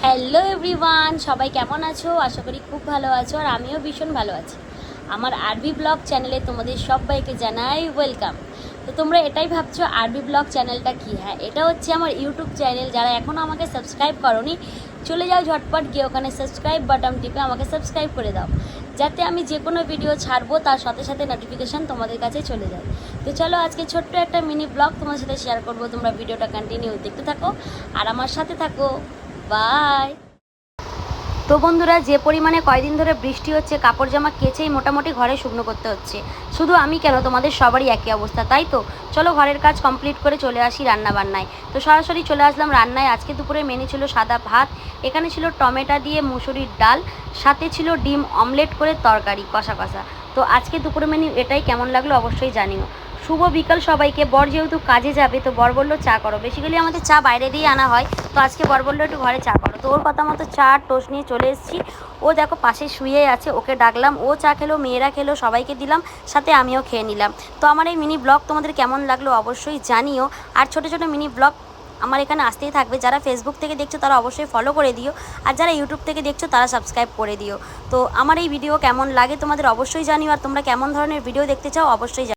Hello everyone, সবাই কেমন আছো? আশা করি খুব ভালো আছো আর আমিও ভীষণ ভালো আছি। আমার আরবি ব্লগ চ্যানেলে তোমাদের সবাইকে জানাই ওয়েলকাম। তো তোমরা এটাই ভাবছো আরবি ব্লগ চ্যানেলটা কী? হ্যাঁ, এটা হচ্ছে আমার ইউটিউব চ্যানেল। যারা এখনও আমাকে সাবস্ক্রাইব করোনি, চলে যাও ঝটপট গিয়ে ওখানে সাবস্ক্রাইব বাটন টিপে আমাকে সাবস্ক্রাইব করে দাও, যাতে আমি যে কোনো ভিডিও ছাড়বো তার সাথে সাথে নোটিফিকেশান তোমাদের কাছে চলে যায়। তো চলো আজকে ছোট্ট একটা মিনি ব্লগ তোমার সাথে শেয়ার করবো। তোমরা ভিডিওটা কন্টিনিউ দেখতে থাকো আর আমার সাথে থাকো। বাই। তো বন্ধুরা, যে পরিমাণে কয়দিন ধরে বৃষ্টি হচ্ছে, কাপড় জামা কেচেই মোটামুটি ঘরে শুকনো করতে হচ্ছে। শুধু আমি কেন, তোমাদের সবারই একই অবস্থা, তাই তো? চলো ঘরের কাজ কমপ্লিট করে চলে আসি রান্না বান্নায়। তো সরাসরি চলে আসলাম রান্নায়। আজকে দুপুরে মেনু ছিল সাদা ভাত, এখানে ছিল টমেটো দিয়ে মুসুরির ডাল, সাথে ছিল ডিম অমলেট করে তরকারি কষা কষা। তো আজকে দুপুরে মেনু এটাই। কেমন লাগলো অবশ্যই জানিও। শুভ বিকাল সবাইকে। বর যেহেতু কাজে যাবে, তো বর বললো চা করো। বেসিক্যালি আমাদের চা বাইরে দিয়ে আনা হয়, তো আজকে বর বললো একটু ঘরে চা করো। তো ওর কথা মতো চা টোস্ট নিয়ে চলে এসেছি। ও দেখো পাশে শুয়ে আছে, ওকে ডাকলাম, ও চা খেলো, মেয়েরা খেলো, সবাইকে দিলাম, সাথে আমিও খেয়ে নিলাম। তো আমার এই মিনি ব্লগ তোমাদের কেমন লাগলো অবশ্যই জানিও। আর ছোটো ছোটো মিনি ব্লগ আমার এখানে আসতেই থাকবে। যারা ফেসবুক থেকে দেখছো তারা অবশ্যই ফলো করে দিও, আর যারা ইউটিউব থেকে দেখছো তারা সাবস্ক্রাইব করে দিও। তো আমার এই ভিডিও কেমন লাগে তোমাদের অবশ্যই জানিও, আর তোমরা কেমন ধরনের ভিডিও দেখতে চাও অবশ্যই